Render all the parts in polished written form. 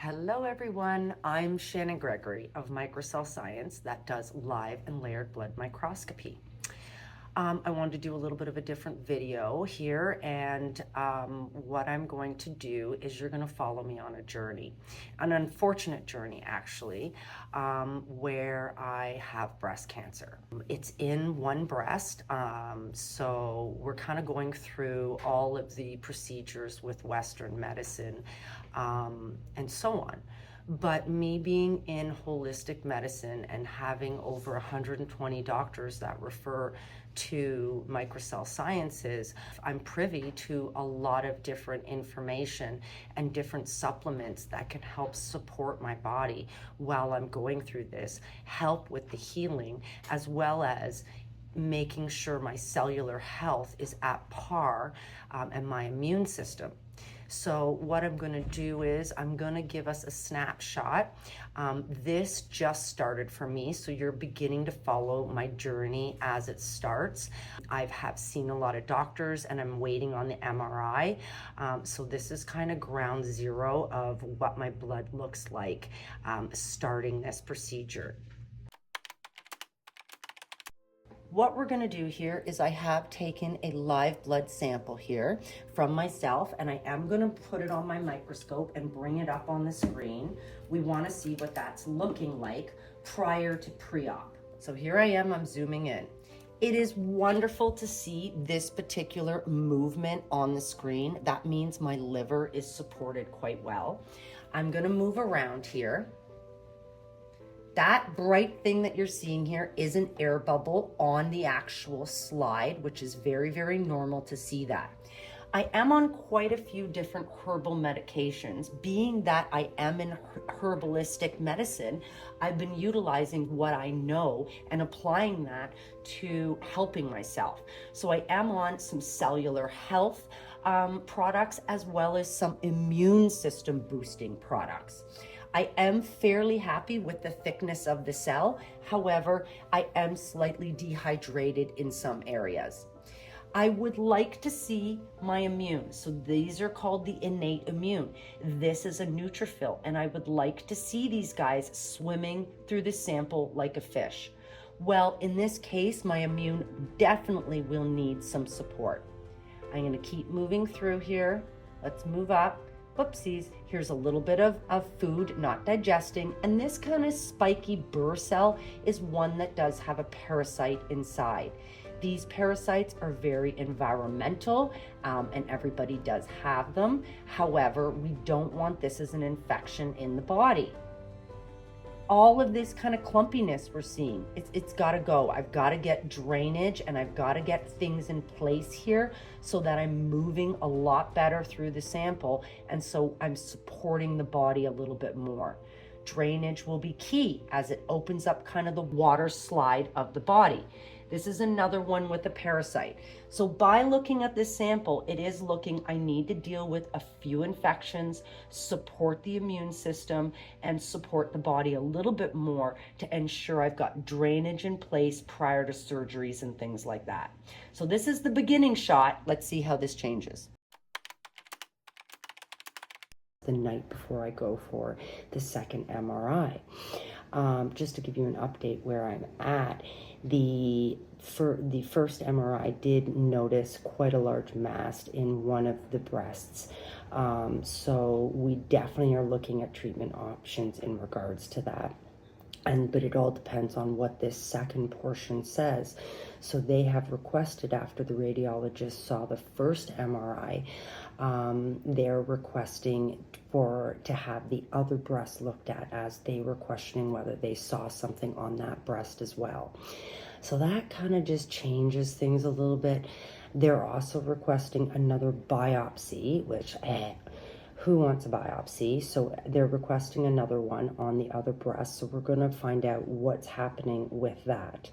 Hello everyone, I'm Shannon Gregory of Microcell Science that does live and layered blood microscopy. I wanted to do a little bit of a different video here, and what I'm going to do is you're going to follow me on a journey, an unfortunate journey actually, where I have breast cancer. It's in one breast, so we're kind of going through all of the procedures with Western medicine and so on. But me being in holistic medicine and having over 120 doctors that refer to Microcell Sciences, I'm privy to a lot of different information and different supplements that can help support my body while I'm going through this, help with the healing, as well as making sure my cellular health is at par and my immune system. So what I'm going to do is I'm going to give us a snapshot. This just started for me, so you're beginning to follow my journey as it starts. I have seen a lot of doctors and I'm waiting on the MRI. So this is kind of ground zero of what my blood looks like starting this procedure. What we're going to do here is I have taken a live blood sample here from myself, and I am going to put it on my microscope and bring it up on the screen. We want to see what that's looking like prior to pre-op. So here I am, I'm zooming in. It is wonderful to see this particular movement on the screen. That means my liver is supported quite well. I'm going to move around here. That bright thing that you're seeing here is an air bubble on the actual slide, which is very, very normal to see that. I am on quite a few different herbal medications. Being that I am in herbalistic medicine, I've been utilizing what I know and applying that to helping myself. So I am on some cellular health products as well as some immune system boosting products. I am fairly happy with the thickness of the cell. However, I am slightly dehydrated in some areas. I would like to see my immune. So these are called the innate immune. This is a neutrophil, and I would like to see these guys swimming through the sample like a fish. Well, in this case, my immune definitely will need some support. I'm going to keep moving through here. Let's move up. Whoopsies, here's a little bit of food not digesting, and this kind of spiky burr cell is one that does have a parasite inside. These parasites are very environmental, and everybody does have them. However, we don't want this as an infection in the body. All of this kind of clumpiness we're seeing, it's got to go. I've got to get drainage, and I've got to get things in place here so that I'm moving a lot better through the sample, and so I'm supporting the body a little bit more. Drainage will be key as it opens up kind of the water slide of the body. This is another one with a parasite. So by looking at this sample, it is looking, I need to deal with a few infections, support the immune system, and support the body a little bit more to ensure I've got drainage in place prior to surgeries and things like that. So this is the beginning shot. Let's see how this changes. The night before I go for the second MRI. Just to give you an update where I'm at, for the first MRI did notice quite a large mass in one of the breasts. So we definitely are looking at treatment options in regards to that. But it all depends on what this second portion says. So they have requested, after the radiologist saw the first MRI, they're requesting to have the other breast looked at, as they were questioning whether they saw something on that breast as well. So that kind of just changes things a little bit. They're also requesting another biopsy, which who wants a biopsy? So they're requesting another one on the other breast. So we're going to find out what's happening with that.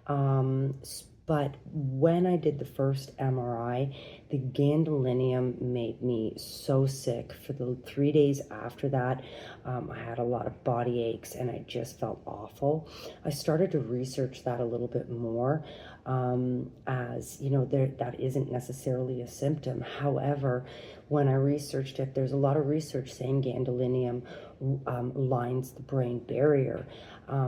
But when I did the first MRI, The gadolinium made me so sick. For the 3 days after that, I had a lot of body aches and I just felt awful. I started to research that a little bit more, as you know, that isn't necessarily a symptom. However, when I researched it, there's a lot of research saying gadolinium lines the brain barrier.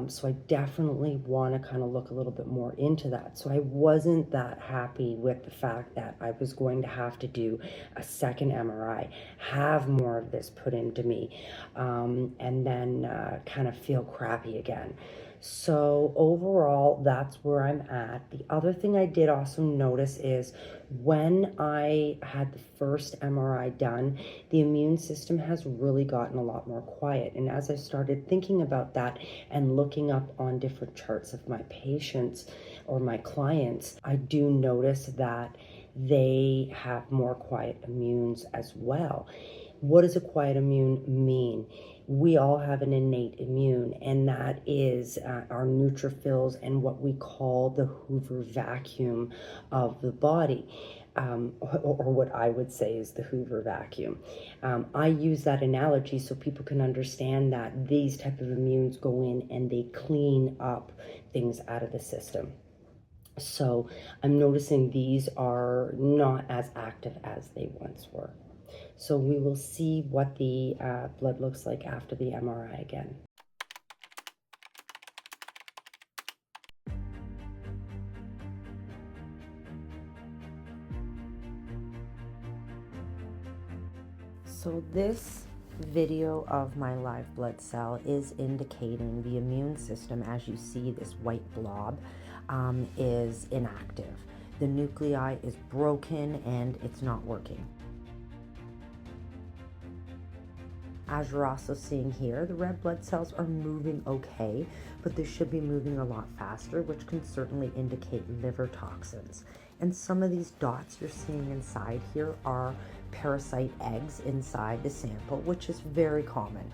So I definitely want to kind of look a little bit more into that. So I wasn't that happy with the fact that I was going to have to do a second MRI, have more of this put into me, and then kind of feel crappy again. So overall, that's where I'm at. The other thing I did also notice is when I had the first MRI done, the immune system has really gotten a lot more quiet. And as I started thinking about that and looking up on different charts of my patients or my clients, I do notice that they have more quiet immunes as well. What does a quiet immune mean? We all have an innate immune, and that is our neutrophils and what we call the Hoover vacuum of the body, or what I would say is the Hoover vacuum. I use that analogy so people can understand that these type of immunes go in and they clean up things out of the system. So I'm noticing these are not as active as they once were. So we will see what the blood looks like after the MRI again. So this video of my live blood cell is indicating the immune system. As you see, this white blob is inactive. The nuclei is broken and it's not working. As you're also seeing here, the red blood cells are moving okay, but they should be moving a lot faster, which can certainly indicate liver toxins. And some of these dots you're seeing inside here are parasite eggs inside the sample, which is very common.